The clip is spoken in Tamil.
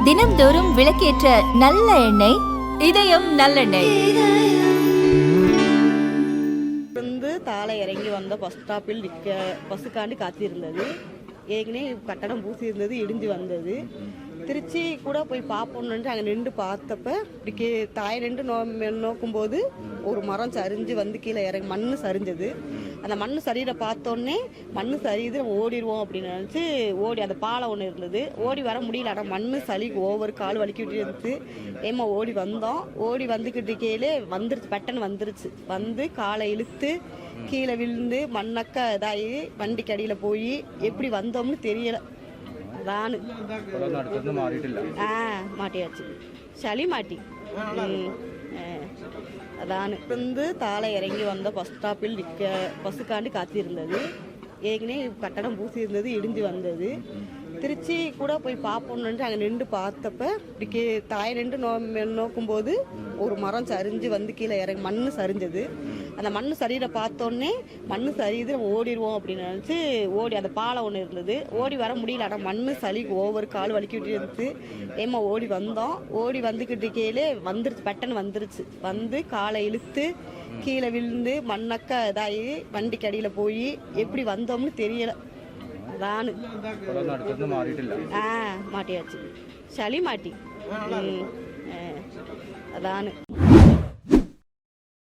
தினம்தோறும் விளக்கேற்ற நல்ல எண்ணெய் இதயம் நல்லெண்ணெய். தாளை இறங்கி வந்த பஸ் ஸ்டாப்பில் பஸ்ஸுக்காண்டி காத்திருந்தது. ஏற்கனவே கட்டடம் பூசி இருந்தது, இடிஞ்சு வந்தது. திருச்சி கூட போய் பார்ப்போம்னு அங்கே நின்று பார்த்தப்ப இப்படி தாய் நின்று நோக்கும்போது ஒரு மரம் சரிஞ்சு வந்து கீழே இறங்கி மண் சரிஞ்சது. அந்த மண் சரியிற பார்த்தோன்னே மண் சரியுது, நம்ம ஓடிடுவோம் அப்படின்னு நினச்சி ஓடி, அந்த பாலம் ஒன்று இருந்தது, ஓடி வர முடியல. ஆனால் மண் சளி ஒவ்வொரு கால் வலிக்கிட்டு இருந்துச்சு. ஏமா ஓடி வந்தோம். ஓடி வந்துக்கிட்டு கீழே வந்துருச்சு, பட்டன் வந்துருச்சு. வந்து காலை இழுத்து கீழே விழுந்து மண்ணக்க இதாகி வண்டிக்கு அடியில் போய் எப்படி வந்தோம்னு தெரியலை. அதானு மாட்டியாச்சு, சளி மாட்டி. அதானு தாளை இறங்கி வந்த பஸ் ஸ்டாப்பில் பஸ்ஸுக்காண்டி காத்திருந்தது. ஏற்கனவே கட்டடம் பூசி இருந்தது, இடிஞ்சு வந்தது. திருச்சி கூட போய் பார்ப்போம்னு அங்கே நின்று பார்த்தப்ப இப்படி தாய் நின்று நோக்கும்போது ஒரு மரம் சரிஞ்சு வந்து கீழே இறங்கி மண் சரிஞ்சது. அந்த மண் சரியிற பார்த்தோன்னே மண் சரியுது, நம்ம ஓடிடுவோம் அப்படின்னு நினச்சி ஓடி, அந்த பாலம் ஒன்று இருந்தது, ஓடி வர முடியல. ஆனால் மண் சளி ஒவ்வொரு கால் வலிக்கிட்டு இருந்துச்சு. ஏமா ஓடி வந்தோம். ஓடி வந்துக்கிட்டு கீழே வந்துருச்சு, பட்டன் வந்துருச்சு. வந்து காலை இழுத்து கீழே விழுந்து மண்ணக்க இதாகி வண்டிக்கு அடியில் போய் எப்படி வந்தோம்னு தெரியலை. அதானு மாட்டியாச்சு, சளி மாட்டி. அதானு